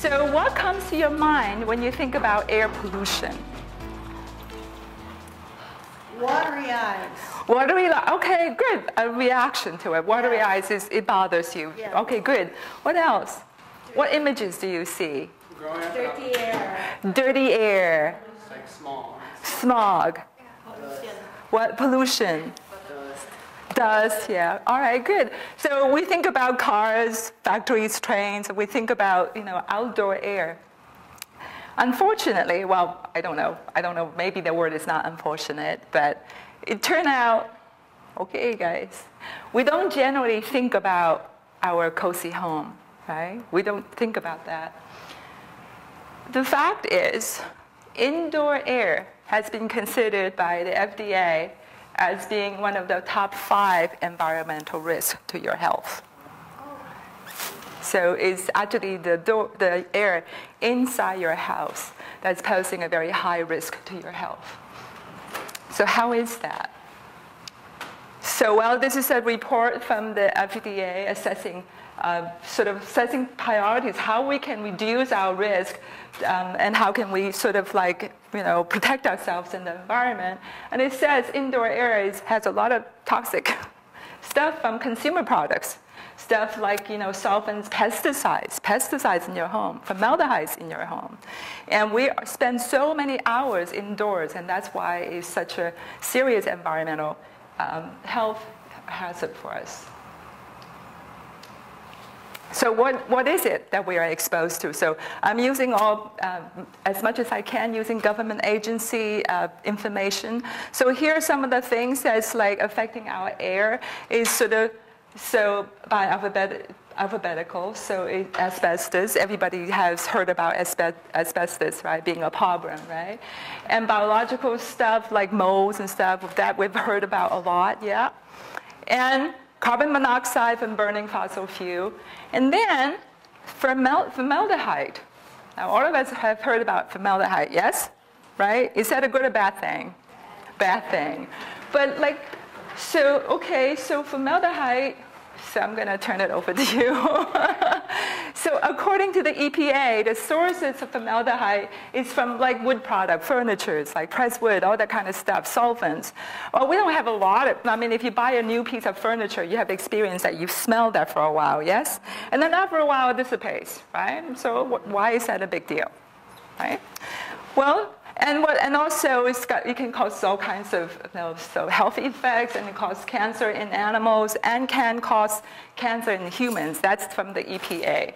So what comes to your mind when you think about air pollution? Watery eyes. Watery eyes. Okay, good. A reaction to it. Watery eyes it bothers you. Yeah. Okay, good. What else? What images do you see? Dirty air. Dirty air. It's like smog. Smog. What? Pollution. Dust, yeah. All right, good. So we think about cars, factories, trains. We think about, outdoor air. Unfortunately, well, I don't know. Maybe the word is not unfortunate, but it turned out, okay, guys, we don't generally think about our cozy home, right? We don't think about that. The fact is, indoor air has been considered by the FDA as being one of the top 5 environmental risks to your health. So it's actually the air inside your house that's posing a very high risk to your health. So how is that? So, well, this is a report from the FDA assessing priorities, how we can reduce our risk, and how can we protect ourselves in the environment. And it says indoor air has a lot of toxic stuff from consumer products. Stuff like, solvents, pesticides in your home, formaldehydes in your home. And we spend so many hours indoors, and that's why it's such a serious environmental health hazard for us. So what is it that we are exposed to? So I'm using as much as I can, using government agency information. So here are some of the things that's affecting our air is so by alphabetical, so asbestos, everybody has heard about asbestos, right, being a problem, right? And biological stuff like molds and stuff, that we've heard about a lot, yeah? And carbon monoxide from burning fossil fuel. And then formaldehyde. Now, all of us have heard about formaldehyde, yes? Right? Is that a good or bad thing? Bad thing. But so formaldehyde, so I'm going to turn it over to you. So according to the EPA, the sources of formaldehyde is from wood product, furniture, like pressed wood, all that kind of stuff, solvents. Well, we don't have a lot of, if you buy a new piece of furniture, you have experience that you've smelled that for a while, yes? And then after a while, it dissipates, right? So why is that a big deal, right? Well, and also it can cause all kinds of health effects, and it causes cancer in animals and can cause cancer in humans. That's from the EPA.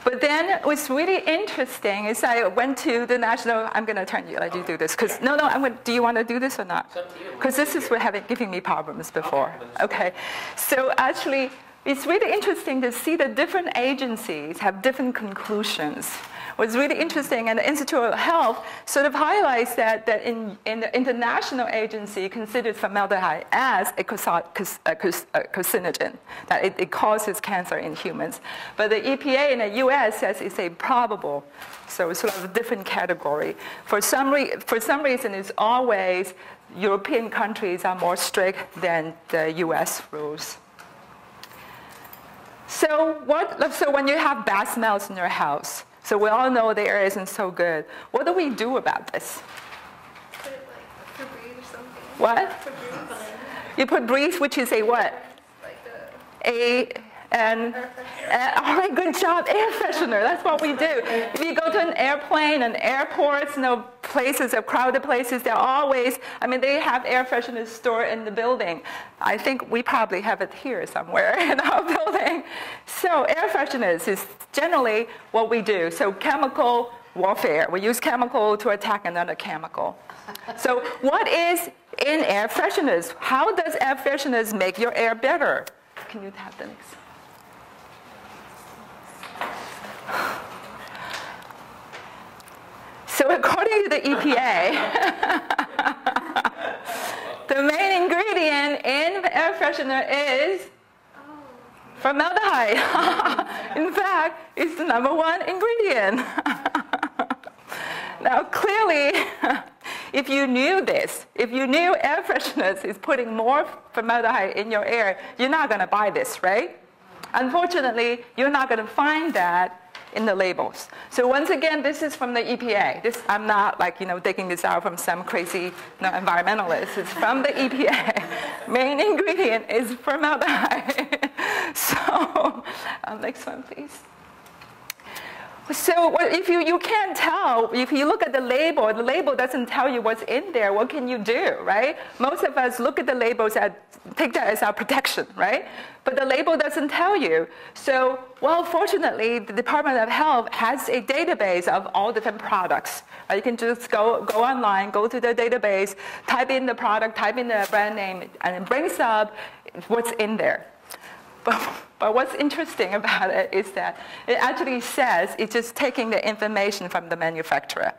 But then what's really interesting is I went to the national. I'm going to let you do this because do you want to do this or not? Because this is what giving me problems before. Okay, so actually it's really interesting to see that different agencies have different conclusions. What's really interesting, and the Institute of Health sort of highlights that in the international agency considers formaldehyde as a carcinogen, that it causes cancer in humans. But the EPA in the US says it's a probable, so it's sort of a different category. For some reason, it's always European countries are more strict than the US rules. So when you have bad smells in your house, so we all know the air isn't so good. What do we do about this? Put Febreze or something. What? Febreze. You put breeze, which is a what? All right, good job, air freshener. That's what we do. If you go to an airplane and airports, places, crowded places, they're always, they have air fresheners stored in the building. I think we probably have it here somewhere in our building. So air fresheners is generally what we do. So chemical warfare. We use chemical to attack another chemical. So what is in air fresheners? How does air fresheners make your air better? Can you have the next? So according to the EPA, the main ingredient in air freshener is formaldehyde. In fact, it's the #1 ingredient. Now, clearly, if you knew this, if you knew air fresheners is putting more formaldehyde in your air, you're not going to buy this, right? Unfortunately, you're not going to find that in the labels. So once again, this is from the EPA. I'm not like, digging this out from some crazy environmentalist. It's from the EPA. Main ingredient is formaldehyde. So next one, please. So if you can't tell, if you look at the label doesn't tell you what's in there, what can you do, right? Most of us look at the labels and take that as our protection, right? But the label doesn't tell you. So, well, fortunately, the Department of Health has a database of all different products. You can just go online, go to the database, type in the product, type in the brand name, and it brings up what's in there. But what's interesting about it is that it actually says it's just taking the information from the manufacturer.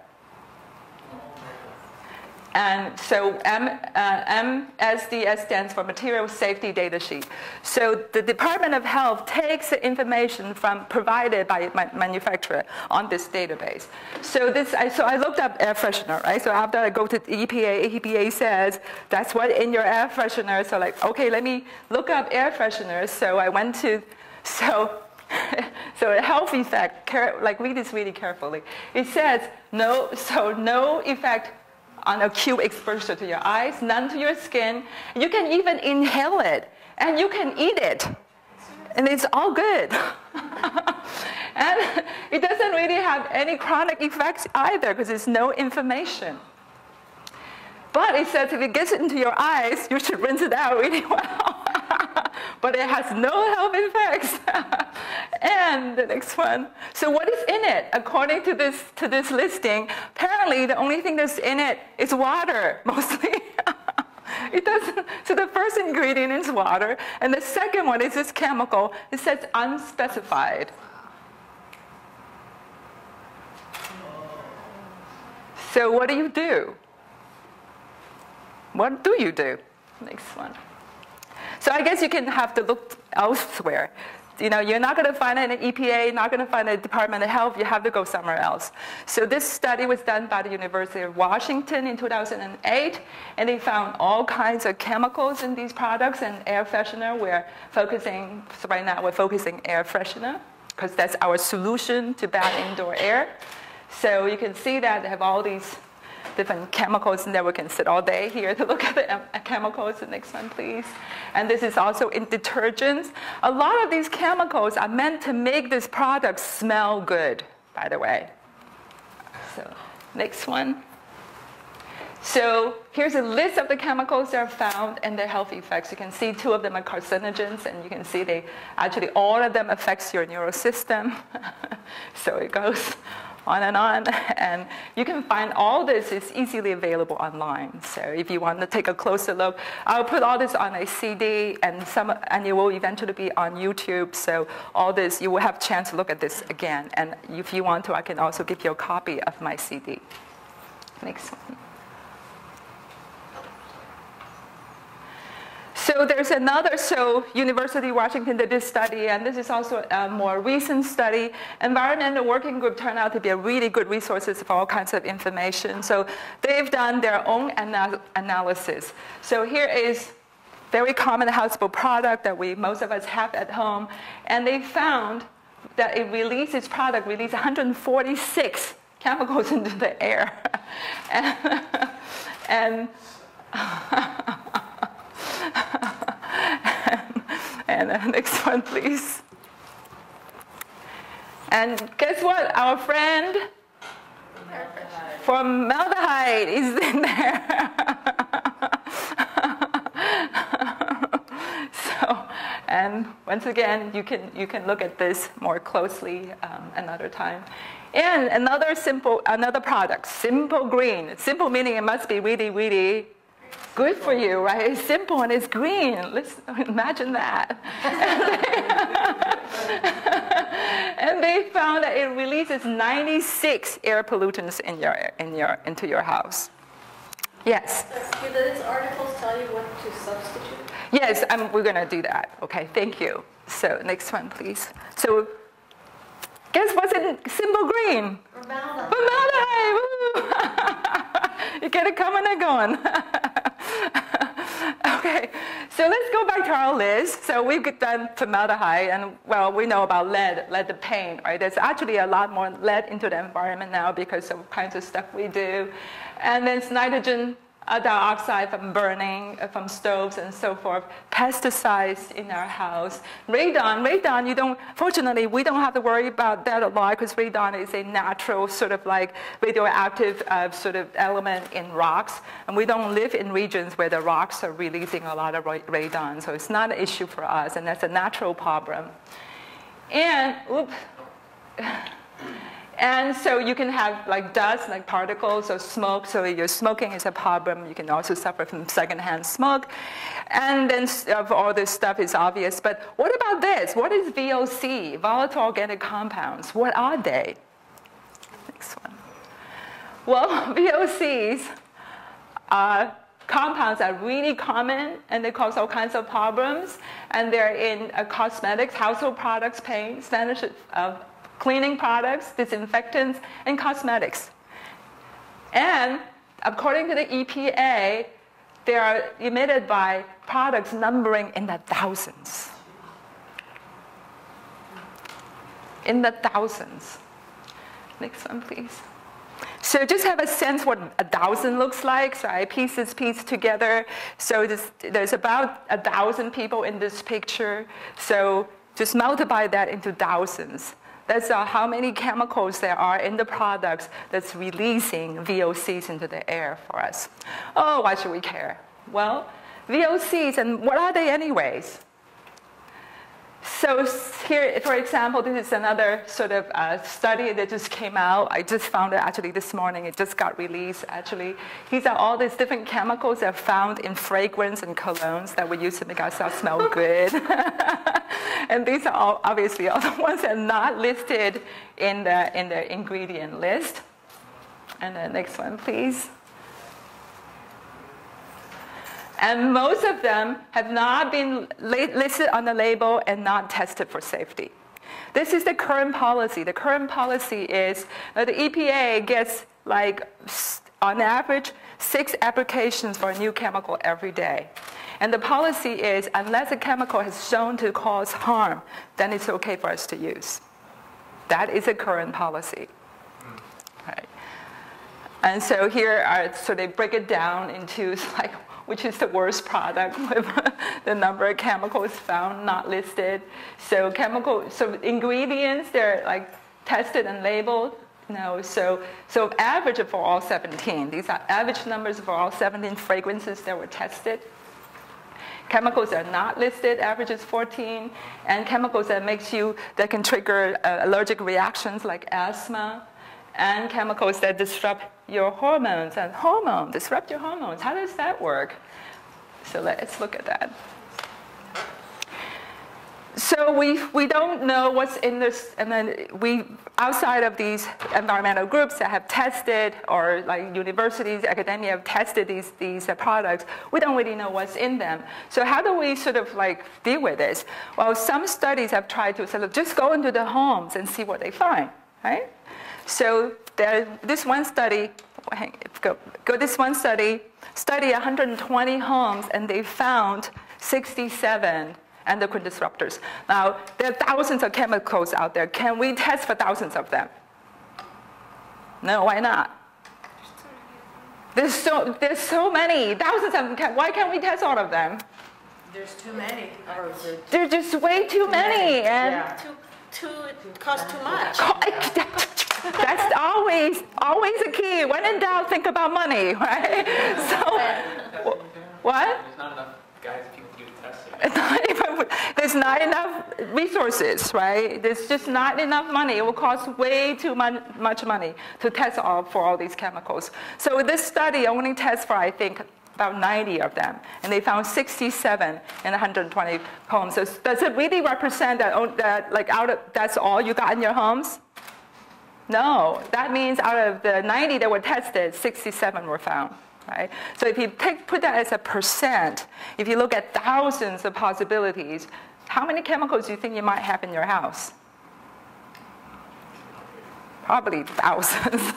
And so MSDS stands for Material Safety Data Sheet. So the Department of Health takes the information provided by manufacturer on this database. So I looked up air freshener, right? So after I go to the EPA says that's what in your air freshener. So like, okay, let me look up air fresheners. So I went to, so a health effect, read this really carefully. It says no effect on acute exposure to your eyes, none to your skin. You can even inhale it, and you can eat it, and it's all good. And it doesn't really have any chronic effects either, because there's no inflammation. But it says if it gets into your eyes, you should rinse it out really well. But it has no health effects. And the next one. So what is in it? According to this listing, apparently the only thing that's in it is water, mostly. It doesn't. So the first ingredient is water, and the second one is this chemical. It says unspecified. So what do you do? What do you do? Next one. So I guess you can have to look elsewhere. You're not going to find it in EPA, not going to find it in the Department of Health. You have to go somewhere else. So this study was done by the University of Washington in 2008, and they found all kinds of chemicals in these products and air freshener. So right now we're focusing air freshener, because that's our solution to bad indoor air. So you can see that they have all these different chemicals in there. We can sit all day here to look at the chemicals. The next one, please. And this is also in detergents. A lot of these chemicals are meant to make this product smell good, by the way. So next one. So here's a list of the chemicals that are found and their health effects. You can see 2 of them are carcinogens, and you can see all of them affects your neural system. So it goes on, and you can find all this is easily available online. So if you want to take a closer look, I'll put all this on a CD, and it will eventually be on YouTube. So all this, you will have a chance to look at this again. And if you want to, I can also give you a copy of my CD. Next one. So there's another, University of Washington did this study, and this is also a more recent study. Environmental Working Group turned out to be a really good resources for all kinds of information. So they've done their own analysis. So here is very common household product that most of us have at home, and they found that its product released 146 chemicals into the air. And next one, please. And guess what? Our friend formaldehyde is in there. And once again, you can look at this more closely another time. And another product, Simple Green. Simple meaning it must be really, really good for you, right? It's simple and it's green. Let's imagine that. And they found that it releases 96 air pollutants into your house. Yes. Do these articles tell you what to substitute? Yes, we're going to do that. Okay, thank you. So next one, please. So guess what's in Simple Green? Formaldehyde. You get it coming and going. Okay, So let's go back to our list. So we've done formaldehyde, and well, we know about lead the paint, right? There's actually a lot more lead into the environment now because of kinds of stuff we do. And then it's nitrogen dioxide from burning, from stoves and so forth. Pesticides in our house. Radon, fortunately, we don't have to worry about that a lot because radon is a natural sort of like radioactive sort of element in rocks. And we don't live in regions where the rocks are releasing a lot of radon. So it's not an issue for us, and that's a natural problem. And so you can have like dust, like particles, or smoke. So if you're smoking is a problem. You can also suffer from secondhand smoke. And then all this stuff is obvious. But what about this? What is VOC, volatile organic compounds? What are they? Next one. Well, VOCs are compounds that are really common, and they cause all kinds of problems. And they're in cosmetics, household products, paint, cleaning products, disinfectants, and cosmetics. And according to the EPA, they are emitted by products numbering in the thousands. In the thousands. Next one, please. So just have a sense what 1,000 looks like. So I piece this piece together. So there's about 1,000 people in this picture. So just multiply that into thousands. That's how many chemicals there are in the products that's releasing VOCs into the air for us. Oh, why should we care? Well, VOCs, and what are they anyways? So here, for example, this is another sort of study that just came out. I just found it actually this morning. It just got released, actually. These are all these different chemicals that are found in fragrance and colognes that we use to make ourselves smell good. And these are all, obviously, all the ones that are not listed in the ingredient list. And the next one, please. And most of them have not been listed on the label and not tested for safety. This is the current policy. The current policy is that the EPA gets, like, on average, 6 applications for a new chemical every day. And the policy is, unless a chemical has shown to cause harm, then it's okay for us to use. That is a current policy. Right. And so here, so they break it down into, like, which is the worst product with the number of chemicals found not listed. So ingredients, they're like tested and labeled. So average for all 17. These are average numbers for all 17 fragrances that were tested. Chemicals that are not listed, average is 14. And chemicals that can trigger allergic reactions like asthma. And chemicals that disrupt your hormones. And disrupt your hormones. How does that work? So let's look at that. So we don't know what's in this, and then outside of these environmental groups that have tested, or like universities, academia have tested these products, we don't really know what's in them. So how do we sort of like deal with this? Well, some studies have tried to sort of just go into the homes and see what they find, right? So this one study, this one study 120 homes, and they found 67 endocrine disruptors. Now, there are thousands of chemicals out there. Can we test for thousands of them? No, why not? There's so many, thousands of them. Why can't we test all of them? There's too many. There's just way too many. And yeah. It costs too much. That's always a key. When in doubt, think about money, right? So, what? There's not enough guys people do testing. There's not enough resources, right? There's just not enough money. It will cost way too much money to test for all these chemicals. So this study only tests for, I think, about 90 of them, and they found 67 in 120 homes. So does it really represent that like that's all you got in your homes? No, that means out of the 90 that were tested, 67 were found. Right? So if you put that as a percent, if you look at thousands of possibilities, how many chemicals do you think you might have in your house? Probably thousands.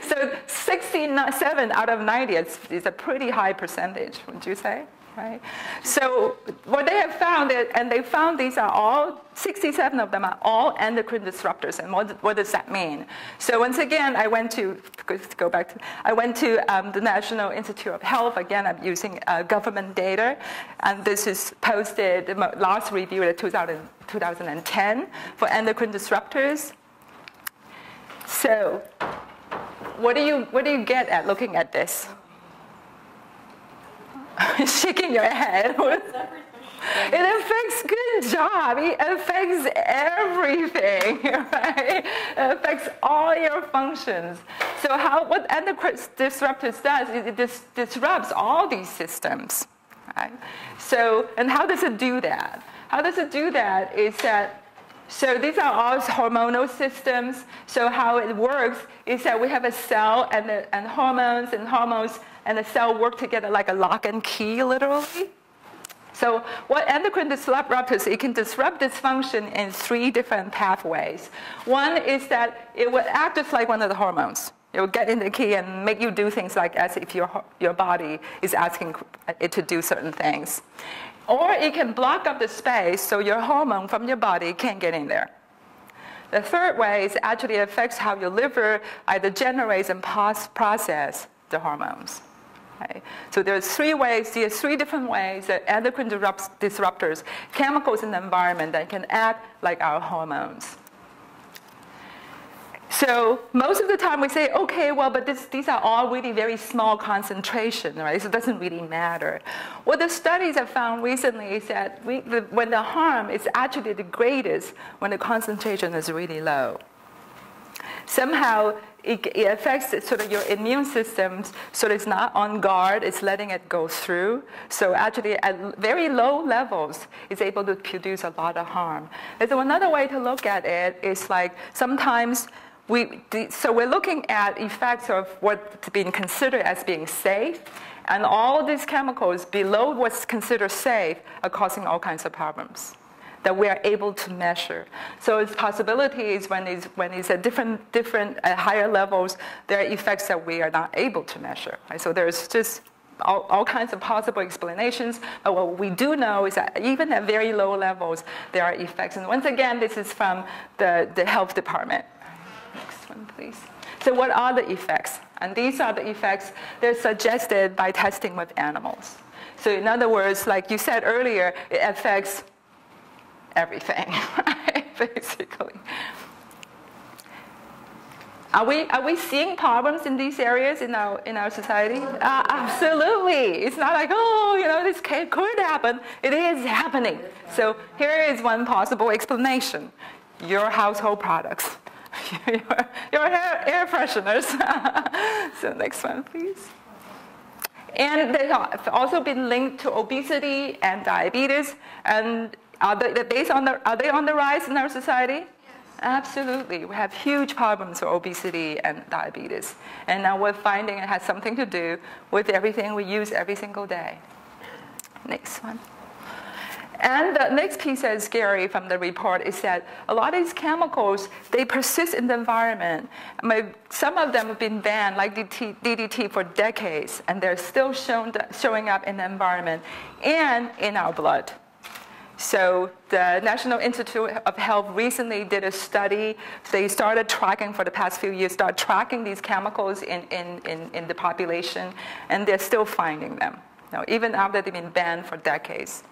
So 67 out of 90 is a pretty high percentage, would you say? Right? So what they have found, and they found these are all, 67 of them are all endocrine disruptors. And what does that mean? So once again, I went to the National Institute of Health. Again, I'm using government data. And this is posted, the last review in 2010 for endocrine disruptors. So what do you get at looking at this? Shaking your head. It affects, good job. It affects everything, right? It affects all your functions. So what endocrine disruptors does is it disrupts all these systems, right? So, and how does it do that? How does it do that is that, so these are all hormonal systems. So how it works is that we have a cell and hormones and the cell work together like a lock and key, literally. So what endocrine disruptors, it can disrupt this function in 3 different pathways. One is that it will act just like one of the hormones. It will get in the key and make you do things like as if your body is asking it to do certain things. Or it can block up the space so your hormone from your body can't get in there. The third way is actually affects how your liver either generates and process the hormones. Okay. So there's 3 ways, there's 3 different ways that endocrine disruptors, chemicals in the environment that can act like our hormones. So most of the time we say, okay, well, but these are all really very small concentration, right? So it doesn't really matter. What the studies have found recently is that when the harm is actually the greatest when the concentration is really low. Somehow it affects sort of your immune systems, so it's not on guard, it's letting it go through. So actually at very low levels, it's able to produce a lot of harm. And so another way to look at it is like sometimes so we're looking at effects of what's being considered as being safe, and all these chemicals below what's considered safe are causing all kinds of problems that we are able to measure. So it's possibilities when it's at different higher levels, there are effects that we are not able to measure. Right? So there's just all kinds of possible explanations, but what we do know is that even at very low levels, there are effects. And once again, this is from the health department. Next one, please. So what are the effects? And these are the effects that are suggested by testing with animals. So in other words, like you said earlier, it affects everything, right? Basically. Are we seeing problems in these areas in our society? Absolutely. It's not like, oh, this could happen. It is happening. So here is one possible explanation. Your household products. your air fresheners. So next one, please. And they have also been linked to obesity and diabetes. And are they on the rise in our society? Yes. Absolutely. We have huge problems with obesity and diabetes. And now we're finding it has something to do with everything we use every single day. Next one. And the next piece that is scary from the report is that a lot of these chemicals, they persist in the environment. Some of them have been banned, like DDT, for decades, and they're still showing up in the environment and in our blood. So the National Institute of Health recently did a study. They started tracking for the past few years, these chemicals in the population, and they're still finding them, even after they've been banned for decades.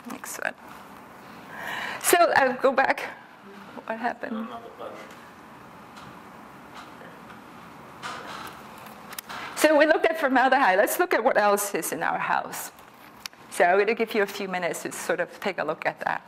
Next one. So I'll go back. What happened? So we looked at formaldehyde. Let's look at what else is in our house. So I'm going to give you a few minutes to sort of take a look at that.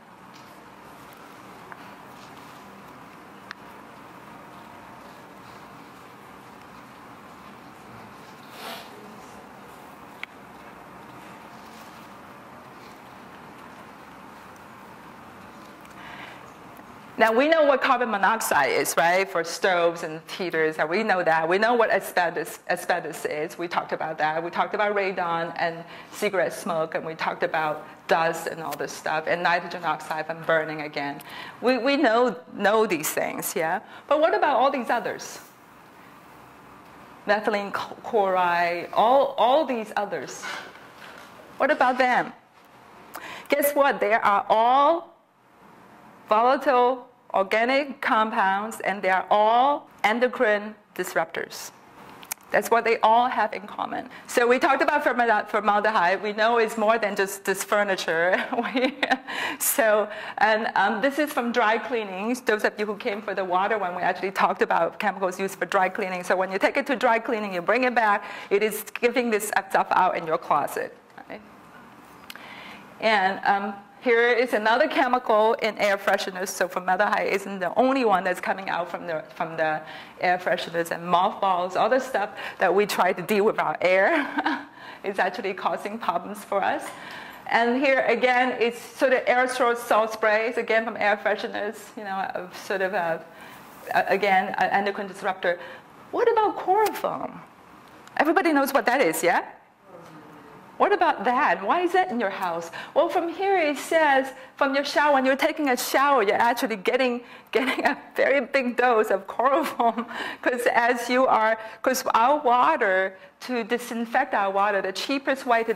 Now, we know what carbon monoxide is, right, for stoves and heaters. And we know that. We know what asbestos is. We talked about that. We talked about radon and cigarette smoke, and we talked about dust and all this stuff, and nitrogen oxide from burning again. We know these things, yeah? But what about all these others? methylene chloride, all these others. What about them? Guess what? They are all volatile organic compounds, and they are all endocrine disruptors. That's what they all have in common. So we talked about formaldehyde. We know it's more than just this furniture. This is from dry cleaning. Those of you who came for the water one, we actually talked about chemicals used for dry cleaning. So when you take it to dry cleaning, you bring it back, it is giving this stuff out in your closet. Right? And here is another chemical in air fresheners. So formaldehyde isn't the only one that's coming out from the air fresheners, and mothballs, all the stuff that we try to deal with our air is actually causing problems for us. And here again, it's sort of aerosol salt sprays, again from air fresheners, again, an endocrine disruptor. What about chloroform? Everybody knows what that is, yeah? What about that? Why is that in your house? Well, from here it says, from your shower, when you're taking a shower, you're actually getting a very big dose of chloroform, because our water, to disinfect our water, the cheapest way to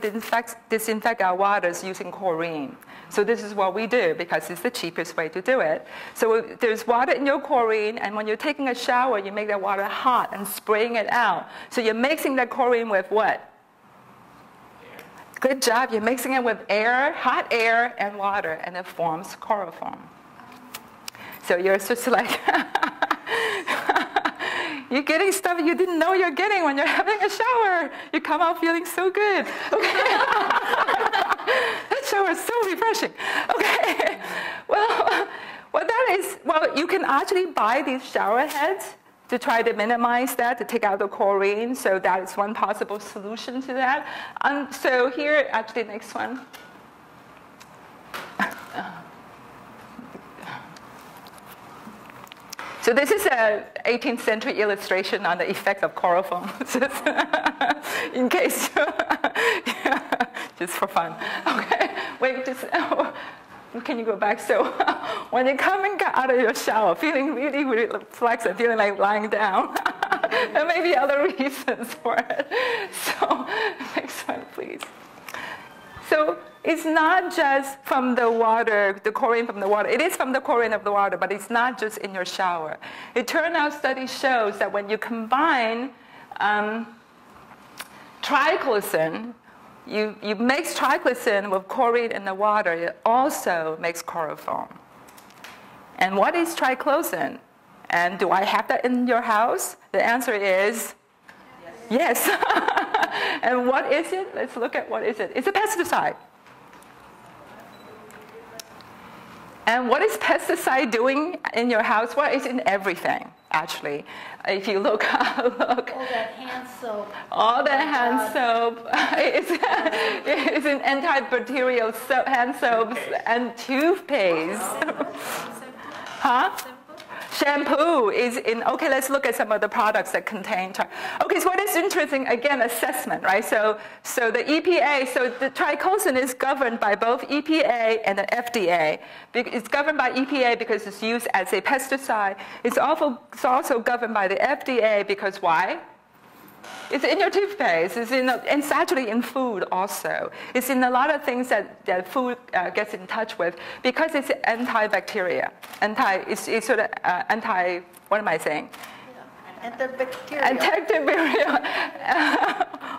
disinfect our water is using chlorine. So this is what we do, because it's the cheapest way to do it. So there's water in your chlorine, and when you're taking a shower, you make that water hot and spraying it out. So you're mixing that chlorine with what? Good job. You're mixing it with air, hot air, and water, and it forms chloroform. So you're just like, you're getting stuff you didn't know you're getting when you're having a shower. You come out feeling so good. Okay. That shower is so refreshing. Okay. Well, you can actually buy these shower heads to try to minimize that, to take out the chlorine. So that is one possible solution to that. So here, actually, next one. So this is an 18th century illustration on the effect of chloroform. In case, just for fun. Okay, wait, can you go back? So when you're coming out of your shower, feeling really, really flexed and feeling like lying down, there may be other reasons for it. So next one, please. So it's not just from the water, the chlorine from the water. It is from the chlorine of the water, but it's not just in your shower. It turned out study shows that when you combine triclosan, you mix triclosan with chlorine in the water, it also makes chloroform. And what is triclosan? And do I have that in your house? The answer is yes. And what is it? Let's look at what is it. It's a pesticide. And what is pesticide doing in your house? Well, it's in everything, actually. If you look. All that hand soap. All the hand soap. It's an antibacterial hand soaps and toothpaste. Huh? Shampoo is in, okay, let's look at some of the products that contain, okay, so what is interesting, again, assessment, right? So the EPA, so the triclosan is governed by both EPA and the FDA. It's governed by EPA because it's used as a pesticide. It's also governed by the FDA because why? It's in your toothpaste. It's actually in food also. It's in a lot of things that food gets in touch with because it's antibacterial. It's sort of what am I saying? Yeah. Antibacterial.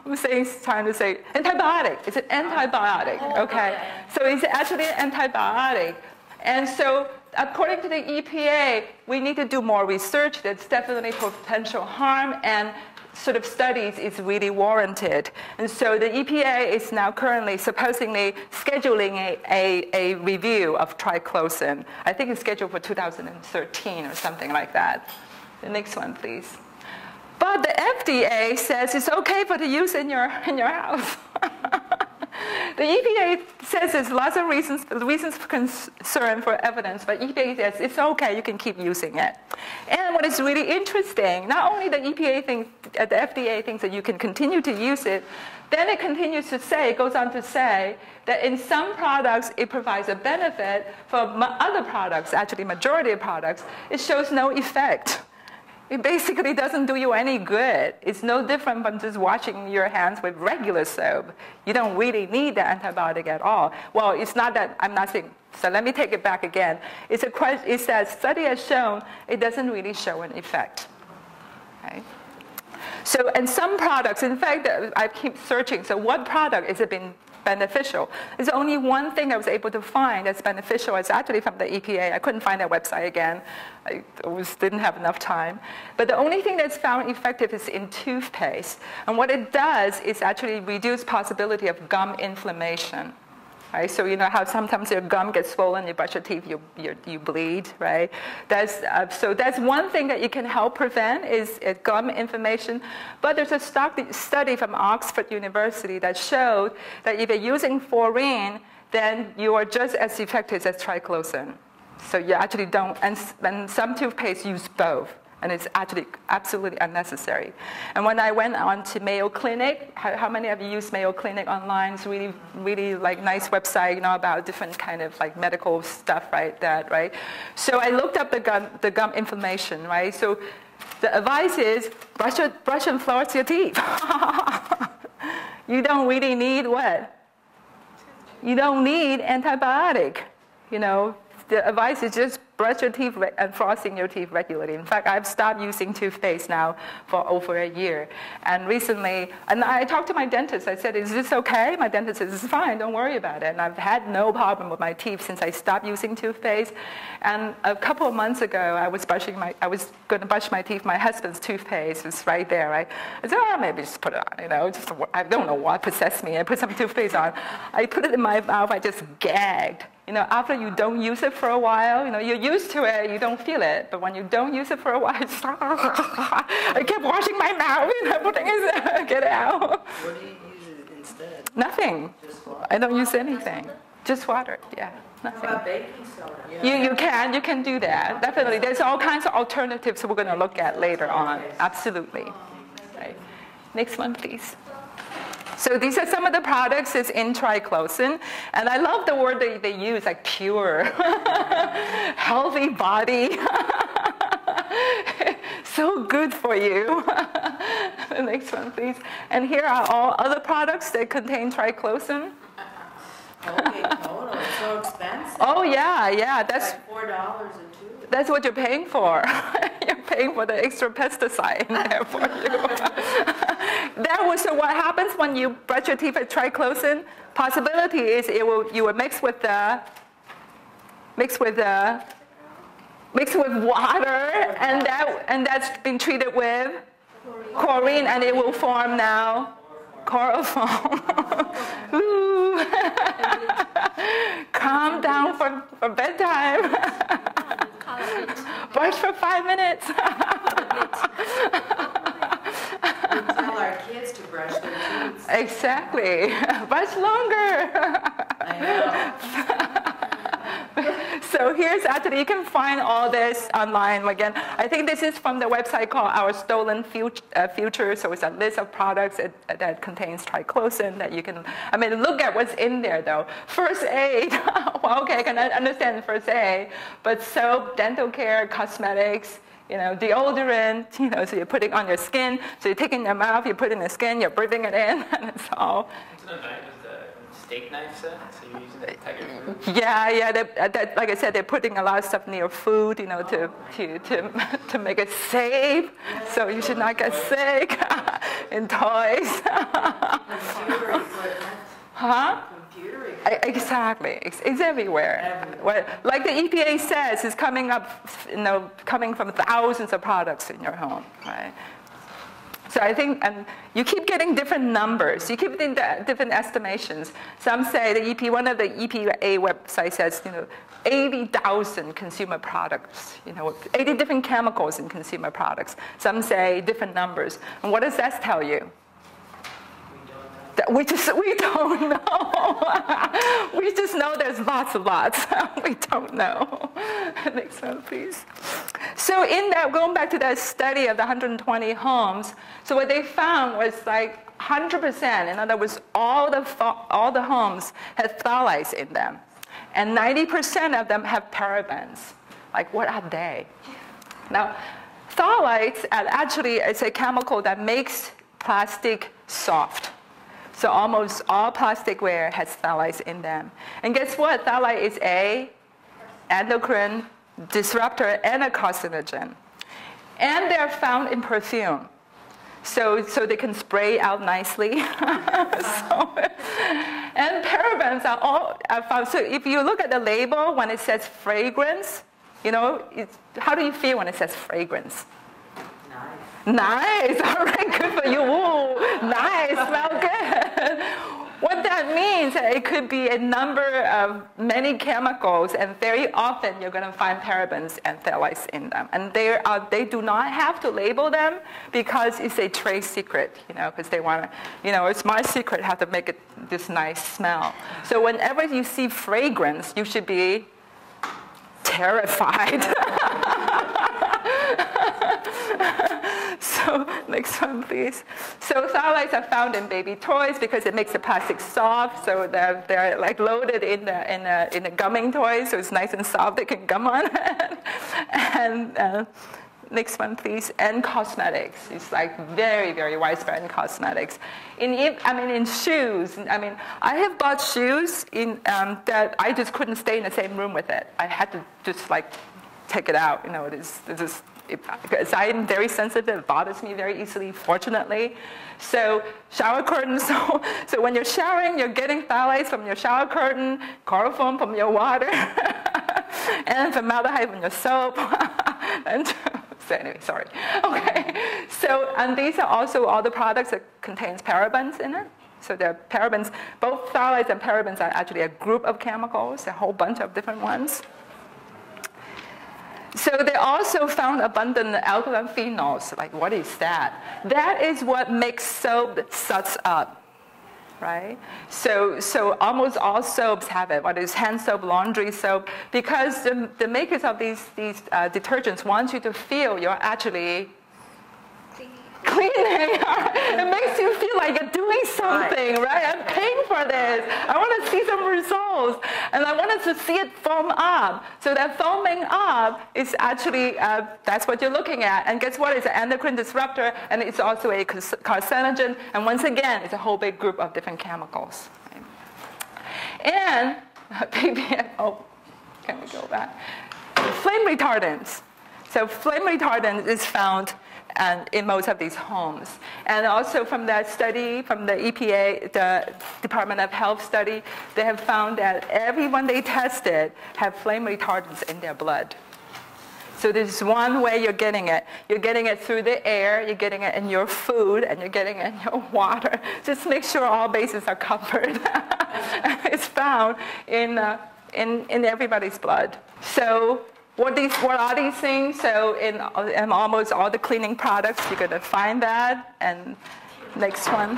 Antibacterial. Trying to say antibiotic. It's an antibiotic. Okay. So it's actually an antibiotic. And so according to the EPA, we need to do more research. There's definitely potential harm, and sort of studies is really warranted. And so the EPA is now currently supposedly scheduling a review of triclosan. I think it's scheduled for 2013 or something like that. The next one, please. But the FDA says it's okay for the use in your house. The EPA says there's lots of reasons for concern, for evidence, but EPA says it's okay, you can keep using it. And what is really interesting, not only the EPA thinks, the FDA thinks that you can continue to use it, then it continues to say, it goes on to say, that in some products it provides a benefit, for other products, actually majority of products, it shows no effect. It basically doesn't do you any good. It's no different from just washing your hands with regular soap. You don't really need the antibiotic at all. Well, it's not that, I'm not saying, so let me take it back again. It says, study has shown it doesn't really show an effect. Okay? So, and some products, in fact, I keep searching, so what product has it been beneficial? There's only one thing I was able to find that's beneficial. It's actually from the EPA. I couldn't find that website again. I didn't have enough time. But the only thing that's found effective is in toothpaste. And what it does is actually reduce possibility of gum inflammation. Right? So you know how sometimes your gum gets swollen, you brush your teeth, you bleed, right? So that's one thing that you can help prevent is gum inflammation. But there's a study from Oxford University that showed that if you're using fluorine, then you are just as effective as triclosan. So you actually don't, and some toothpaste use both. And it's actually absolutely unnecessary. And when I went on to Mayo Clinic, how many of you use Mayo Clinic online? It's really, really like nice website, you know, about different kind of like medical stuff, right? Right? So I looked up the gum inflammation, right? So the advice is brush and floss your teeth. You don't really need what? You don't need antibiotic, you know. The advice is just brush your teeth and flossing your teeth regularly. In fact, I've stopped using toothpaste now for over a year. And recently, and I talked to my dentist. I said, is this okay? My dentist says, it's fine, don't worry about it. And I've had no problem with my teeth since I stopped using toothpaste. And a couple of months ago, I was going to brush my teeth. My husband's toothpaste was right there, right? I said, oh, maybe just put it on, you know. I don't know what possessed me. I put some toothpaste on. I put it in my mouth. I just gagged. You know, after you don't use it for a while, you know, you're used to it, you don't feel it. But when you don't use it for a while, it's I kept washing my mouth, you know, putting it, get it out. What do you use instead? Nothing. I don't use anything. Just water, yeah, nothing. How about baking soda? You can do that, definitely. There's all kinds of alternatives we're going to look at later on, absolutely. Right. Next one, please. So these are some of the products that's in triclosan. And I love the word that they use, like pure, healthy body. So good for you. The next one, please. And here are all other products that contain triclosan. Okay, total. It's so expensive. Oh, yeah. That's like $4 a tube. That's what you're paying for. You're paying for the extra pesticide in there for you. So what happens when you brush your teeth with triclosan? Possibility is you will mix with water, and that's been treated with chlorine, and it will form now chloroform. Ooh. Calm down for bedtime. Brush for 5 minutes. We tell our kids to brush their teeth. Exactly. Brush longer. I know. So here's actually, you can find all this online. Again, I think this is from the website called Our Stolen Future. So it's a list of products that contains triclosan that you can, look at what's in there though. First aid, well, okay, I can understand first aid, but soap, dental care, cosmetics, deodorant, so you're putting on your skin, so you're taking your mouth, you put it in the skin, you're breathing it in, and it's all. Isn't it nice with the steak knife set? So you're using it to cut your food? Yeah, like I said, they're putting a lot of stuff near food, to make it safe, so you should not get sick, in toys. Computer equipment. Huh? Computer equipment. Exactly, it's everywhere. Well, like the EPA says, it's coming up, coming from thousands of products in your home, right? So I think, and you keep getting different numbers. You keep getting different estimations. Some say one of the EPA websites says, 80,000 consumer products, 80 different chemicals in consumer products. Some say different numbers. And what does that tell you? We don't know. We just know there's lots. We don't know. Next one, please. So in that, going back to that study of the 120 homes, so what they found was like 100%. In other words, all the homes had phthalates in them, and 90% of them have parabens. Like, what are they? Now, phthalates actually is a chemical that makes plastic soft. So almost all plasticware has phthalates in them. And guess what? Phthalate is a endocrine disruptor and a carcinogen. And they're found in perfume. So they can spray out nicely. And parabens are all found. So if you look at the label, when it says fragrance, you know, how do you feel when it says fragrance? Nice. All right, good for you. Ooh, nice, smell good. What that means, it could be a number of many chemicals, and very often you're going to find parabens and phthalates in them. And they do not have to label them because it's a trade secret, you know, because they want to, you know, it's my secret how to make it this nice smell. So whenever you see fragrance, you should be terrified. So next one, please. So phthalates are found in baby toys because it makes the plastic soft. So they're like loaded in the gumming toys, so it's nice and soft. They can gum on it. And next one, please. And cosmetics. It's like very, very widespread in cosmetics. In shoes. I have bought shoes that I just couldn't stay in the same room with it. I had to just like take it out. You know, because I'm very sensitive, it bothers me very easily, fortunately. So shower curtains, so when you're showering, you're getting phthalates from your shower curtain, chloroform from your water, and formaldehyde from your soap. So anyway, sorry. Okay, so and these are also all the products that contains parabens in it. So there are parabens, both phthalates and parabens are actually a group of chemicals, a whole bunch of different ones. So they also found abundant alkaline phenols. Like, what is that? That is what makes soap suds up, right? So almost all soaps have it, whether it's hand soap, laundry soap, because the makers of these detergents want you to feel you're actually cleaning. It makes you feel like you're doing something, right? I'm paying for this. I want to see some results. And I wanted to see it foam up. So that foaming up is actually, that's what you're looking at. And guess what? It's an endocrine disruptor, and it's also a carcinogen. And once again, it's a whole big group of different chemicals. Right? And, can we go back? Flame retardants. So flame retardant is found in most of these homes. And also from that study, from the EPA, the Department of Health study, they have found that everyone they tested have flame retardants in their blood. So there's one way you're getting it. You're getting it through the air, you're getting it in your food, and you're getting it in your water. Just make sure all bases are covered. It's found in everybody's blood. So what are these things? So in almost all the cleaning products, you're going to find that. And next one.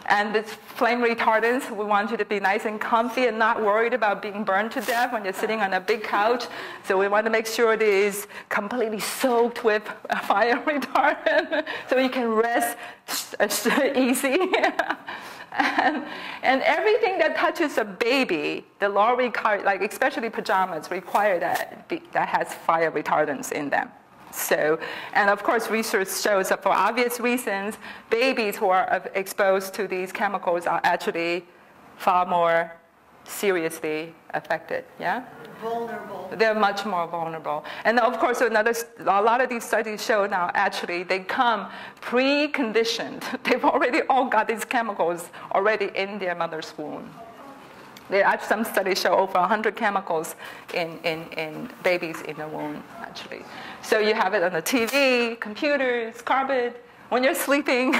And this flame retardants, we want you to be nice and comfy and not worried about being burned to death when you're sitting on a big couch. So we want to make sure it is completely soaked with fire retardant so you can rest easy. And everything that touches a baby, the law requires, like especially pajamas, require that has fire retardants in them. So, and of course, research shows that for obvious reasons, babies who are exposed to these chemicals are actually far more seriously affected. Yeah. Vulnerable. They're much more vulnerable. And of course, a lot of these studies show now actually they come preconditioned. They've already all got these chemicals already in their mother's womb. Some studies show over 100 chemicals in babies in the womb, actually. So you have it on the TV, computers, carpet. When you're sleeping,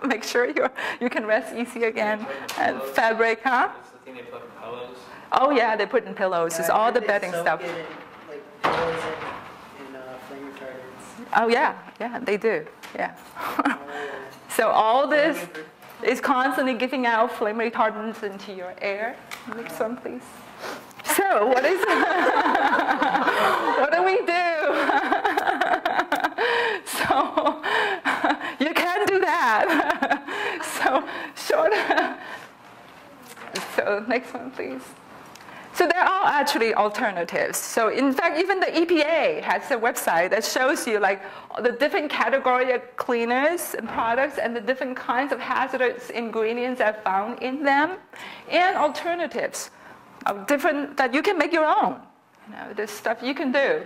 make sure you can rest easy again. And fabric, huh? That's the thing they put in pillows. Oh yeah, they put in pillows. It's all the bedding stuff. Pillows and flame retardants. Oh yeah, they do. Yeah. So all this is constantly giving out flame retardants into your air. Next one, please. So what is what do we do? So you can't do that. So next one, please. So there are actually alternatives. So in fact, even the EPA has a website that shows you like the different category of cleaners and products and the different kinds of hazardous ingredients that are found in them, and alternatives of different that you can make your own. You know, there's stuff you can do.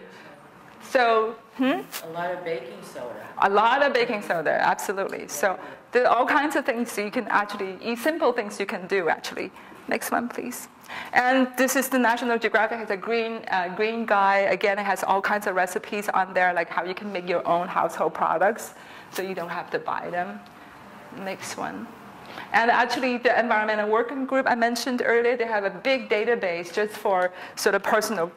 So, A lot of baking soda. a lot of baking soda, absolutely. So there are all kinds of things you can actually, simple things you can do actually. Next one, please. And this is the National Geographic, has a green guide. Again, it has all kinds of recipes on there, like how you can make your own household products, so you don't have to buy them. Next one. And actually, the environmental working group I mentioned earlier, they have a big database just for sort of personal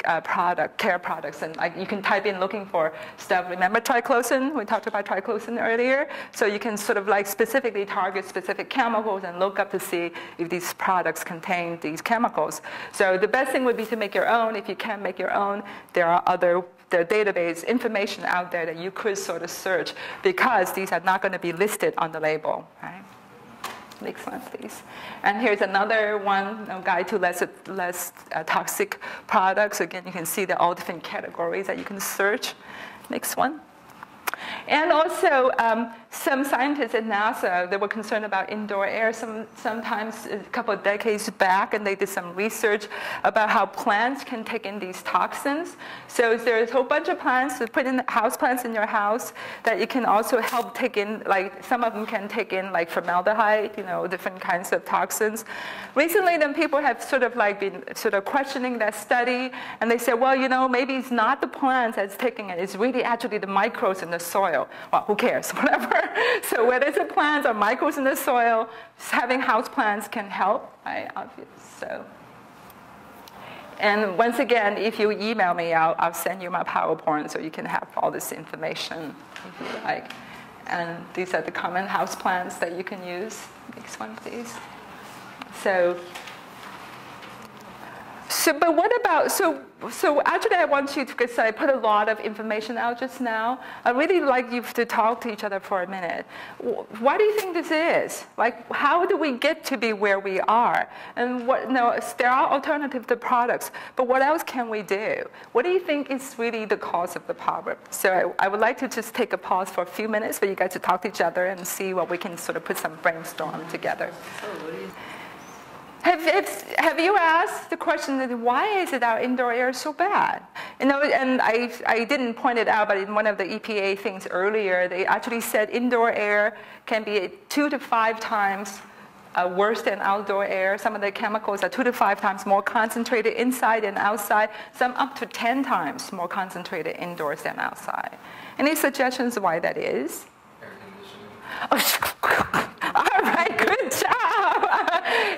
care products. And like you can type in looking for stuff. Remember triclosan? We talked about triclosan earlier. So you can sort of like specifically target specific chemicals and look up to see if these products contain these chemicals. So the best thing would be to make your own. If you can't make your own, there are other database information out there that you could sort of search, because these are not going to be listed on the label, right? Next one, please. And here's another one, guide to less toxic products. Again, you can see the all different categories that you can search. Next one. And also, some scientists at NASA, they were concerned about indoor air sometimes a couple of decades back, and they did some research about how plants can take in these toxins. So there's a whole bunch of plants, to put in house plants in your house, that you can also help take in, like some of them can take in like formaldehyde, you know, different kinds of toxins. Recently, then people have sort of like been sort of questioning that study, and they said, well, you know, maybe it's not the plants that's taking it, it's really actually the microbes in the soil. Well, who cares, whatever. So whether it's the plants or microbes in the soil, having house plants can help, right? Obvious. So, and once again, if you email me, I'll send you my PowerPoint so you can have all this information if you like. And these are the common house plants that you can use. Next one, please. So, but what about, so actually I want you to, because I put a lot of information out just now, I really like you to talk to each other for a minute. Why do you think this is? Like, how do we get to be where we are? And what, no, there are alternative to products, but what else can we do? What do you think is really the cause of the problem? So I would like to just take a pause for a few minutes for you guys to talk to each other and see what we can sort of put some brainstorm together. Have you asked the question that why is it our indoor air so bad? You know, and I didn't point it out, but in one of the EPA things earlier, they actually said indoor air can be 2 to 5 times worse than outdoor air. Some of the chemicals are 2 to 5 times more concentrated inside than outside. Some up to 10 times more concentrated indoors than outside. Any suggestions why that is? Air conditioning. Oh, all right, good job.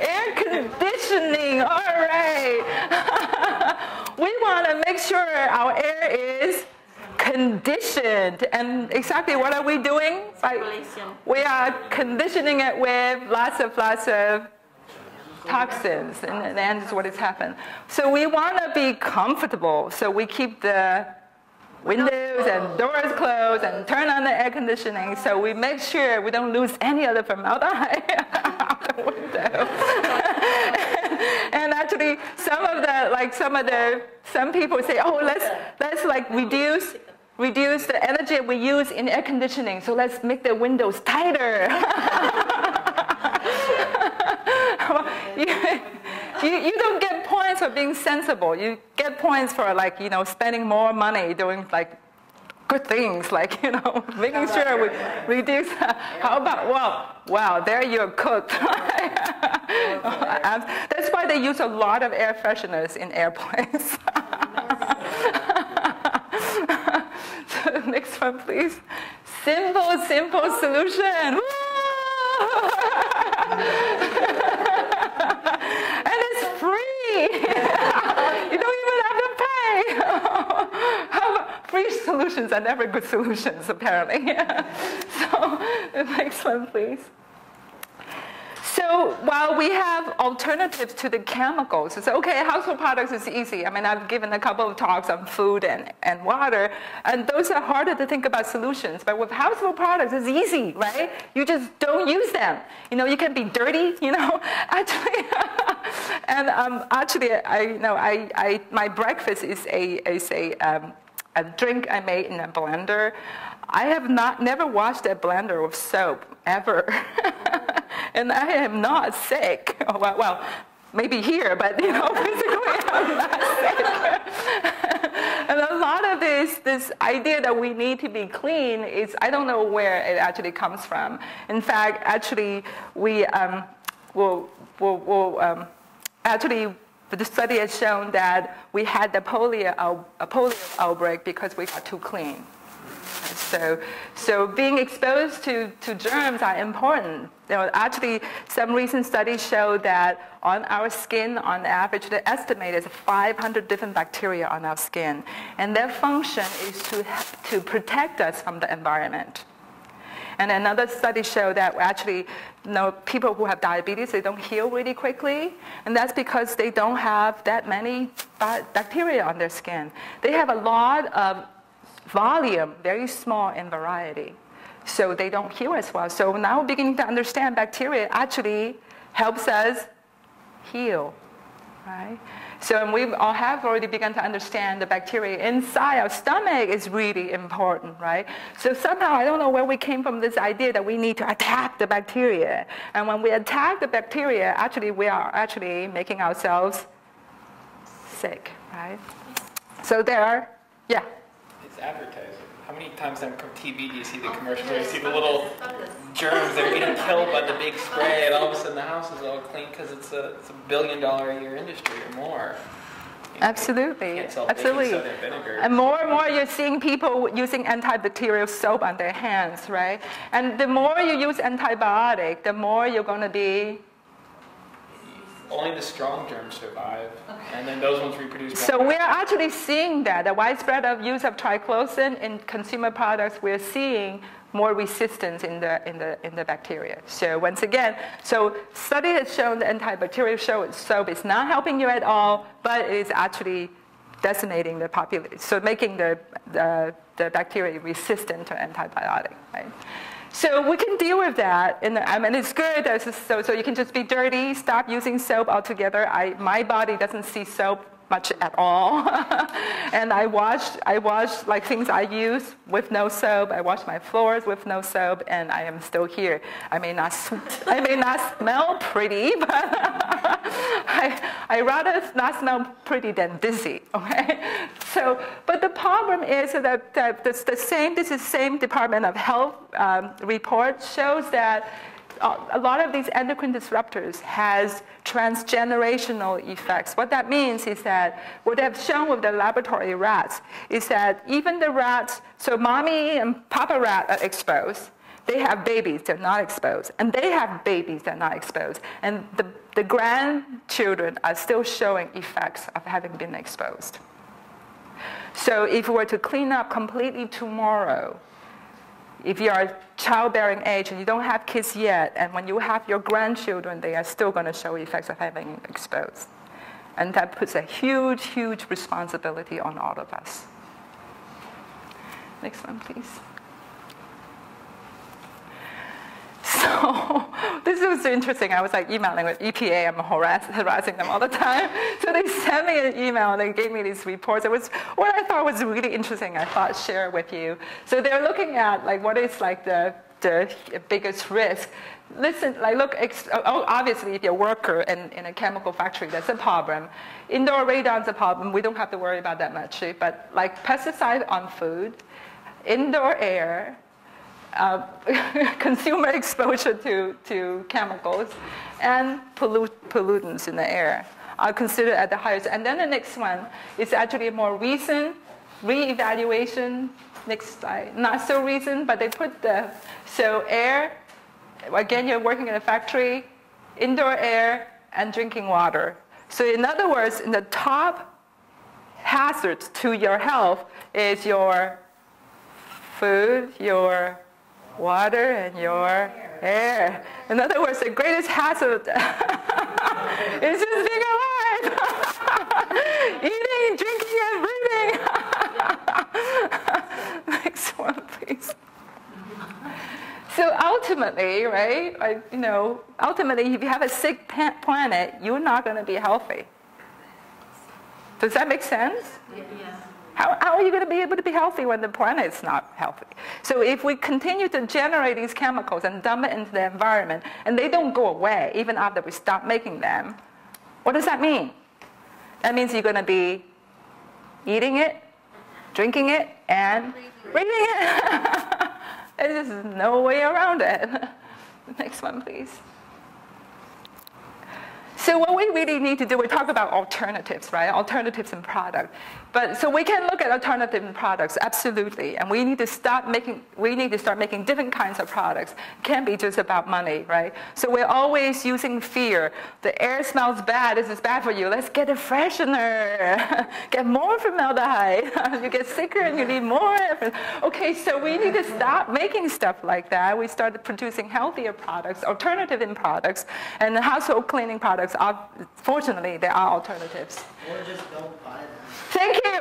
Air conditioning, all right. We want to make sure our air is conditioned. And exactly what are we doing? We are conditioning it with lots of toxins, and that's what has happened. So we want to be comfortable, so we keep the windows and doors closed and turn on the air conditioning, so we make sure we don't lose any of the formaldehyde out the window. And actually, some people say, oh, let's like reduce the energy we use in air conditioning, so let's make the windows tighter. You don't get points for being sensible. You get points for like, you know, spending more money doing like good things, like, you know, making sure we reduce. How about, wow, there you're cooked. That's why they use a lot of air fresheners in airplanes. So next one, please. Simple solution. And it's free. You don't even have to pay. How about free solutions are never good solutions, apparently. So the next one, please. So while we have alternatives to the chemicals, it's okay, household products is easy. I mean, I've given a couple of talks on food and water, and those are harder to think about solutions. But with household products, it's easy, right? You just don't use them. You know, you can be dirty, you know, actually. And actually, my breakfast is a drink I made in a blender. I have never washed a blender with soap ever, and I am not sick. Well, maybe here, but physically I'm not sick. And a lot of this idea that we need to be clean is, I don't know where it actually comes from. In fact, actually, we actually, the study has shown that we had the polio outbreak because we got too clean. So being exposed to germs are important. Actually, some recent studies show that on our skin, on average, the estimate is 500 different bacteria on our skin. And their function is to protect us from the environment. And another study showed that actually, people who have diabetes, they don't heal really quickly. And that's because they don't have that many bacteria on their skin. They have a lot of volume, very small in variety. So they don't heal as well. So now we're beginning to understand bacteria actually helps us heal, right? So we all have already begun to understand the bacteria inside our stomach is really important, right? So somehow, I don't know where we came from this idea that we need to attack the bacteria. And when we attack the bacteria, actually, we are actually making ourselves sick, right? So yeah. It's advertising. How many times on TV do you see the commercials where you see the little germs that are getting killed by the big spray, and all of a sudden the house is all clean because it's a $1 billion a year industry or more. Absolutely. Absolutely. And more you're seeing people using antibacterial soap on their hands, right? And the more you use antibiotic, the more you're going to be... Only the strong germs survive, and then those ones reproduce. So we're actually seeing that, the widespread of use of triclosan in consumer products, we're seeing more resistance in the bacteria. So once again, study has shown the antibacterial soap is not helping you at all, but it is actually decimating the population, so making the bacteria resistant to antibiotic, right? So we can deal with that, and it's good. So you can just be dirty, stop using soap altogether. My body doesn't see soap much at all, and I wash like things I use with no soap. I wash my floors with no soap, and I am still here. I may not smell pretty, but I rather not smell pretty than dizzy. Okay, but the problem is that this same Department of Health report shows that a lot of these endocrine disruptors has transgenerational effects. What that means is that what they've shown with the laboratory rats is that even the rats, so mommy and papa rat are exposed, they have babies, they're not exposed, and they have babies, they're not exposed, and the grandchildren are still showing effects of having been exposed. So if we were to clean up completely tomorrow, if you are childbearing age and you don't have kids yet, and when you have your grandchildren, they are still going to show effects of having exposed. And that puts a huge, huge responsibility on all of us. Next one, please. So this was interesting. I was emailing with EPA. I'm harassing them all the time. So they sent me an email and they gave me these reports. It was what I thought was really interesting. I thought share with you. So they're looking at what is the biggest risk. Listen, obviously if you're a worker in a chemical factory, that's a problem. Indoor radon's a problem. We don't have to worry about that much. But pesticide on food, indoor air, consumer exposure to chemicals, and pollutants in the air are considered at the highest. And then the next one is actually a more recent re-evaluation. Next slide. Not so recent, but they put so air, again, you're working in a factory, indoor air, and drinking water. So in other words, in the top hazards to your health is your food, your water, and your air. In other words, the greatest hazard is just being alive. Eating, drinking, and breathing. Next one, please. So ultimately, ultimately, right? Like, you know, ultimately, if you have a sick planet, you're not going to be healthy. Does that make sense? Yeah. How are you going to be able to be healthy when the planet is not healthy? So if we continue to generate these chemicals and dump it into the environment, and they don't go away even after we stop making them, what does that mean? That means you're going to be eating it, drinking it, and breathing it. There's just no way around it. Next one, please. So what we really need to do, we talk about alternatives, right? Alternatives in product. But so we can look at alternative in products, absolutely. And we need to start making different kinds of products. It can't be just about money, right? So we're always using fear. The air smells bad, this is bad for you. Let's get a freshener. Get more formaldehyde. You get sicker and you need more. Okay, so we need to stop making stuff like that. We started producing healthier products, alternative in products, and household cleaning products. Fortunately, there are alternatives. Or just don't buy them. Thank you.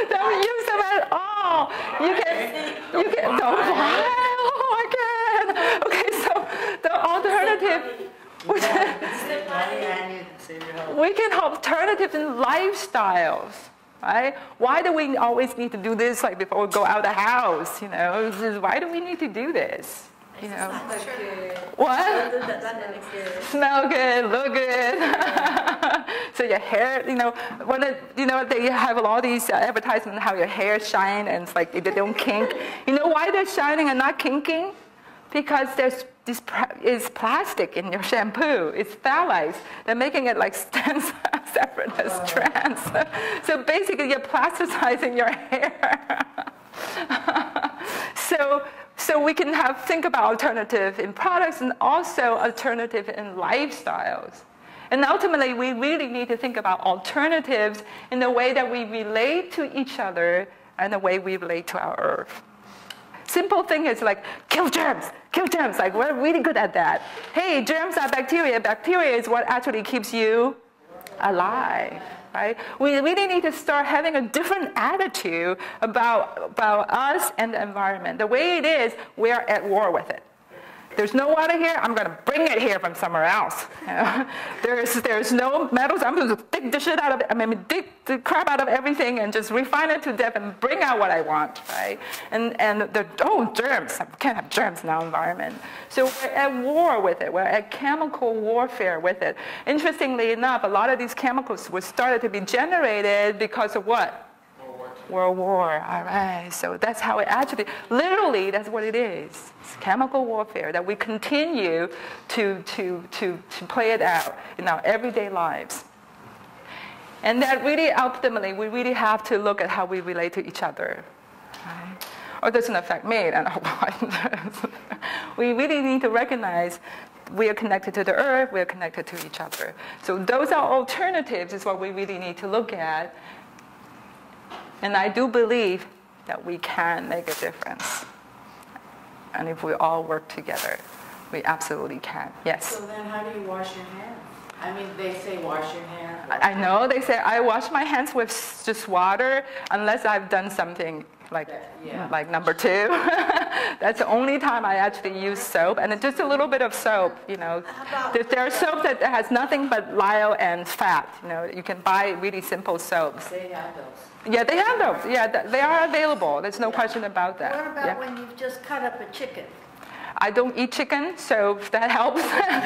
Don't use them at all. You can don't buy. Oh my God. Okay, so the alternative. We can have alternative in lifestyles. Right? Why do we always need to do this like before we go out of the house? You know, why do we need to do this? You know, what? Smell good, look good. So your hair, you know, they have all these advertisements how your hair shine and it's like they don't kink. You know why they're shining and not kinking? Because there's this is plastic in your shampoo. It's phthalates. They're making it like separate as trans. So basically, you're plasticizing your hair. So we can think about alternative in products and also alternative in lifestyles. And ultimately, we really need to think about alternatives in the way that we relate to each other and the way we relate to our earth. Simple thing is like, kill germs. Like, we're really good at that. Hey, germs are bacteria. Bacteria is what actually keeps you alive. Right? We really need to start having a different attitude about us and the environment. The way it is, we are at war with it. There's no water here, I'm going to bring it here from somewhere else. You know? There's no metals, I'm going to dig the shit out of it, dig the crap out of everything and just refine it to death and bring out what I want, right? And germs, I can't have germs in our environment. So we're at war with it, we're at chemical warfare with it. Interestingly enough, a lot of these chemicals were started to be generated because of what? World War, all right. So that's how it actually, literally, that's what it is. It's chemical warfare that we continue to play it out in our everyday lives. And that really, ultimately, we really have to look at how we relate to each other. Right? Or it doesn't affect me, I don't know why. We really need to recognize we are connected to the earth, we are connected to each other. So those are alternatives, is what we really need to look at. And I do believe that we can make a difference. And if we all work together, we absolutely can. Yes? So then how do you wash your hands? I mean, they say wash your hands. I know, they say I wash my hands with just water unless I've done something like number 2. That's the only time I actually use soap, and just a little bit of soap, you know. There are soap that has nothing but lye and fat, you know. You can buy really simple soaps. They have those. Yeah, they have those. Yeah, they are available. There's no question about that. What about when you've just cut up a chicken? I don't eat chicken, so that helps. And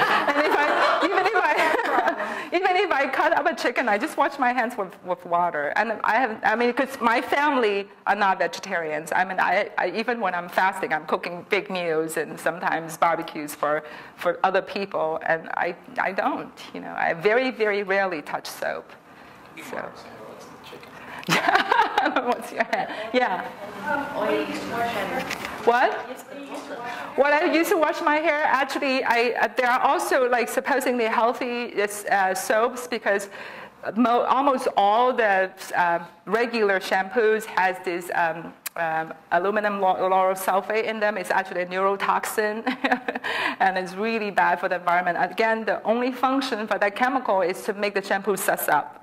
even if I cut up a chicken, I just wash my hands with water. And because my family are not vegetarians. I mean, I even when I'm fasting, I'm cooking big meals and sometimes barbecues for other people, and I don't. You know, I very, very rarely touch soap. So. What's your hand? Yeah. What? What I used to wash my hair, actually, there are also like supposedly healthy soaps because almost all the regular shampoos has this aluminum lauryl sulfate in them. It's actually a neurotoxin, and it's really bad for the environment. Again, the only function for that chemical is to make the shampoo suss up.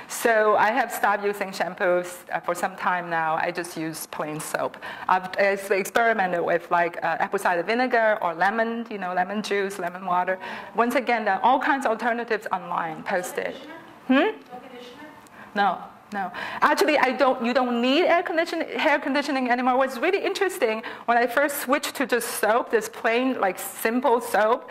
So I have stopped using shampoos for some time now. I just use plain soap. I've experimented with like apple cider vinegar or lemon, lemon juice, lemon water. Once again, there are all kinds of alternatives online posted. No conditioner? No. Actually, you don't need hair conditioning anymore. What's really interesting, when I first switched to just soap, this plain, like simple soap,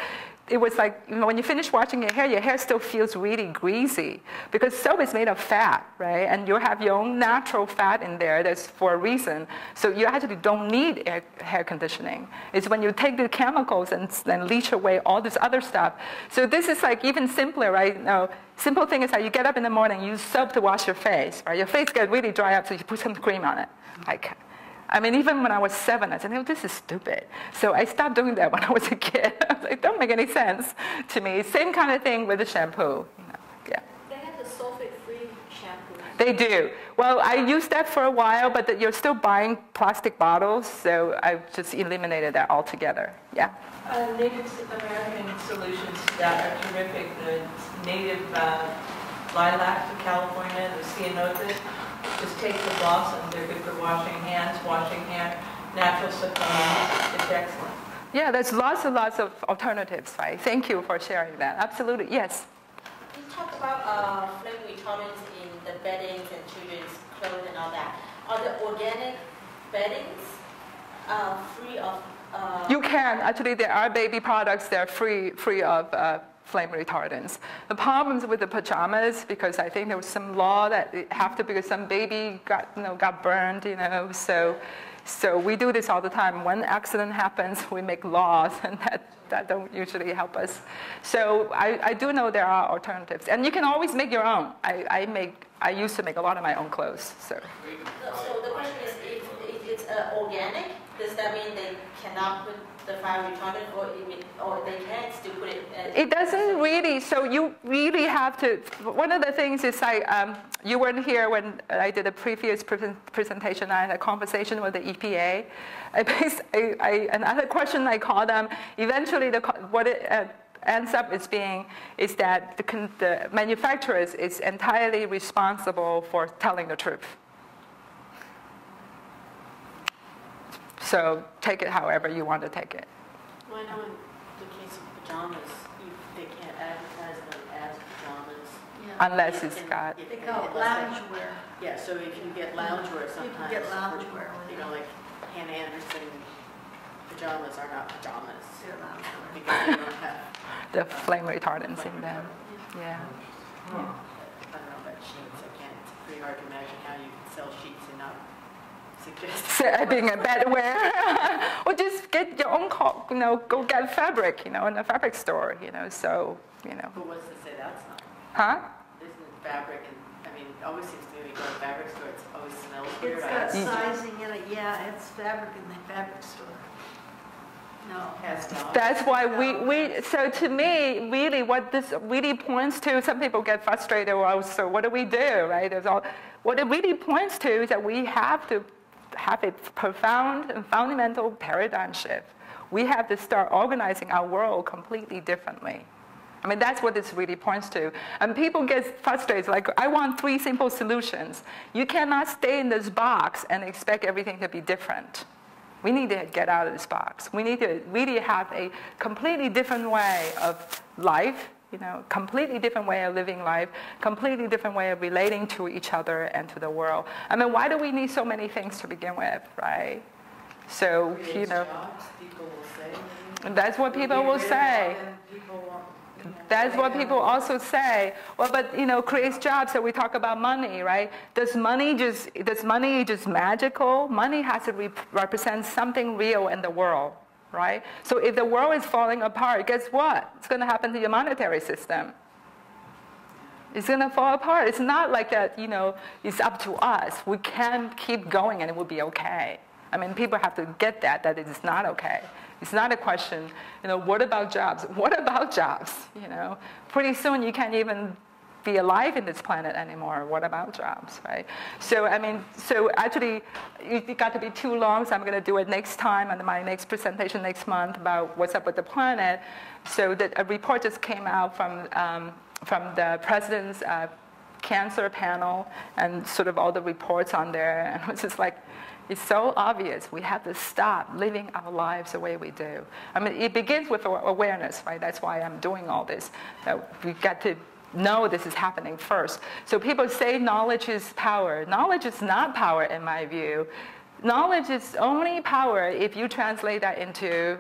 it was like, when you finish washing your hair still feels really greasy because soap is made of fat, right? And you have your own natural fat in there. That's for a reason. So you actually don't need hair conditioning. It's when you take the chemicals and then leach away all this other stuff. So this is like even simpler, right? Simple thing is that you get up in the morning, you use soap to wash your face, right? Your face gets really dry up, so you put some cream on it. Even when I was 7, I said, no, this is stupid. So I stopped doing that when I was a kid. I was like, it don't make any sense to me. Same kind of thing with the shampoo. Yeah. They have the sulfate-free shampoo. They do. Well, I used that for a while, but you're still buying plastic bottles, so I just eliminated that altogether. Yeah. Native American solutions that are terrific. The native lilac from California, the ceanothus. Just take the blossom. They're good for washing hands, washing hair, natural supplements. It's excellent. Yeah, there's lots and lots of alternatives, right? Thank you for sharing that. Absolutely, yes. You talked about flame retardants in the beddings and children's clothes and all that. Are the organic beddings free of? You can. Actually, there are baby products that are free of flame retardants. The problems with the pajamas, because I think there was some law that it have to, because some baby got burned, so we do this all the time. When accident happens, we make laws, and that don't usually help us. So I do know there are alternatives, and you can always make your own. I used to make a lot of my own clothes. So the question is, if it's organic, does that mean they cannot put the fire retardant, or they can still put it? It doesn't really. So you really have to. One of the things is you weren't here when I did a previous presentation. I had a conversation with the EPA. Another question I call them. Eventually, what it ends up as being is that the manufacturers is entirely responsible for telling the truth. So take it however you want to take it. Well, I know in the case of pajamas, they can't advertise them as pajamas. Yeah. Unless it's got. They call it loungewear. Yeah, so if you get loungewear sometimes. You can get loungewear. Like Hannah Anderson pajamas are not pajamas. They're loungewear. Because they don't have The flame retardants in them. Yeah. I don't know about sheets. It's pretty hard to imagine how you can sell sheets and not suggest being a bedwear. Or just get your own, go get fabric, in a fabric store, so, But what's to say that's not? Huh? Isn't fabric, it always seems to me when you go to a fabric store, it always smells weird. It's got sizing in it. Yeah, it's fabric in the fabric store. No. That's why so to me, really what this really points to, some people get frustrated, well, so what do we do, right? What it really points to is that we have to have a profound and fundamental paradigm shift. We have to start organizing our world completely differently. That's what this really points to. And people get frustrated, like, I want 3 simple solutions. You cannot stay in this box and expect everything to be different. We need to get out of this box. We need to really have a completely different way of life, completely different way of living life, completely different way of relating to each other and to the world. Why do we need so many things to begin with, right? So, Jobs, people will say. That's what people will say. That's what people also say. Well, but creates jobs. So we talk about money, right? Does money just magical? Money has to represent something real in the world, right? So if the world is falling apart, guess what? It's going to happen to your monetary system. It's going to fall apart. It's not like that. It's up to us. We can keep going, and it will be okay. People have to get that it is not okay. It's not a question, what about jobs? What about jobs? Pretty soon you can't even be alive in this planet anymore. What about jobs, right? So I mean, so actually, it got to be too long, so I'm going to do it next time on my next presentation next month about what's up with the planet. So that a report just came out from the president's cancer panel and sort of all the reports on there, and it's just like, it's so obvious. We have to stop living our lives the way we do. I mean, it begins with awareness, right? That's why I'm doing all this. That we've got to know this is happening first. So people say knowledge is power. Knowledge is not power, in my view. Knowledge is only power if you translate that into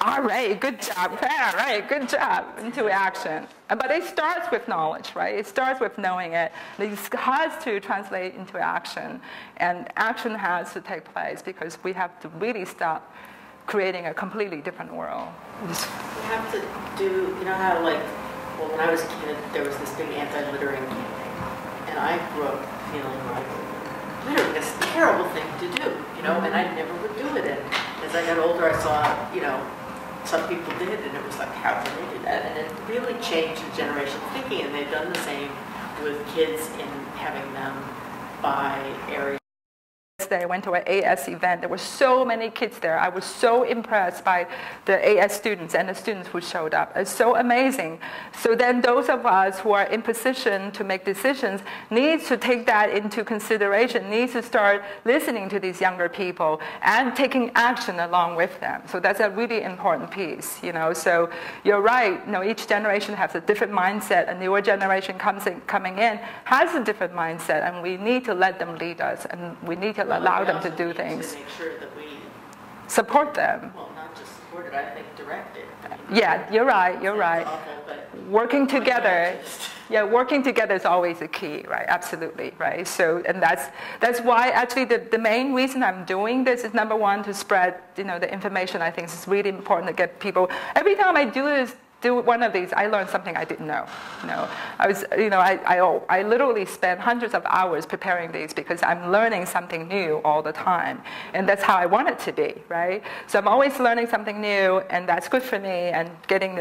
all right, good job. Yeah, right, good job. Into action. But it starts with knowledge, right? It starts with knowing it. It has to translate into action. And action has to take place because we have to really stop creating a completely different world. We have to do, you know how like, well, when I was a kid, there was this big anti-littering campaign. And I grew up feeling like littering is a terrible thing to do, you know, and I never would do it. And as I got older, I saw, you know, some people did, and it was like, how can they do that? And it really changed the generation of thinking, and they've done the same with kids in having them buy areas. I went to an AS event. There were so many kids there. I was so impressed by the AS students and the students who showed up. It's so amazing. So then those of us who are in position to make decisions need to take that into consideration, need to start listening to these younger people and taking action along with them. So that's a really important piece, you know. So you're right, you know, each generation has a different mindset. A newer generation coming in has a different mindset, and we need to let them lead us, and we need to allow them to do things. To make sure that we support them. Well, not just support it, I think direct it. I mean, yeah, you're right, you're right. Awful, but working together, yeah, working together is always a key, right? Absolutely, right? So, and that's why actually the main reason I'm doing this is, number one, to spread, you know, the information. I think it's really important to get people. Every time I do one of these, I learned something I didn't know. You know, I literally spend hundreds of hours preparing these because I'm learning something new all the time, and that's how I want it to be, right? So I'm always learning something new, and that's good for me. And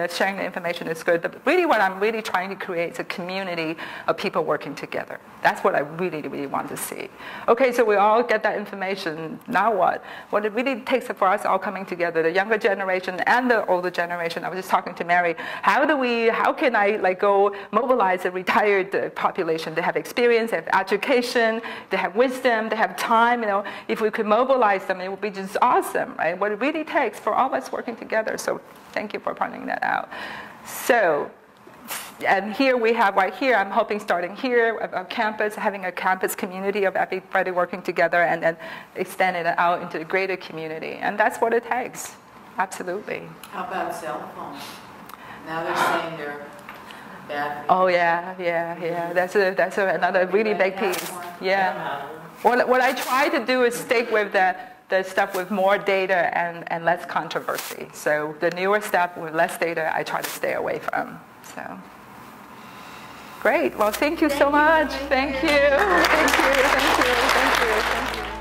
sharing the information is good. But really, what I'm really trying to create is a community of people working together. That's what I really, really want to see. Okay, so we all get that information. Now what? What it really takes for us all coming together, the younger generation and the older generation. I was just talking to Mary. How can I like go mobilize a retired population? They have experience, they have education, they have wisdom, they have time. You know, if we could mobilize them, it would be just awesome, right? What it really takes for all of us working together. So thank you for pointing that out. So, and here we have right here, I'm hoping starting here, a campus, having a campus community of everybody working together, and then extending it out into the greater community. And that's what it takes. Absolutely. How about cell phones? Now they're saying they're bad. Oh yeah. That's another really big piece. Yeah. What I try to do is stick with the stuff with more data and less controversy. So the newer stuff with less data, I try to stay away from. So great. Well, thank you so much. Thank you. Thank you.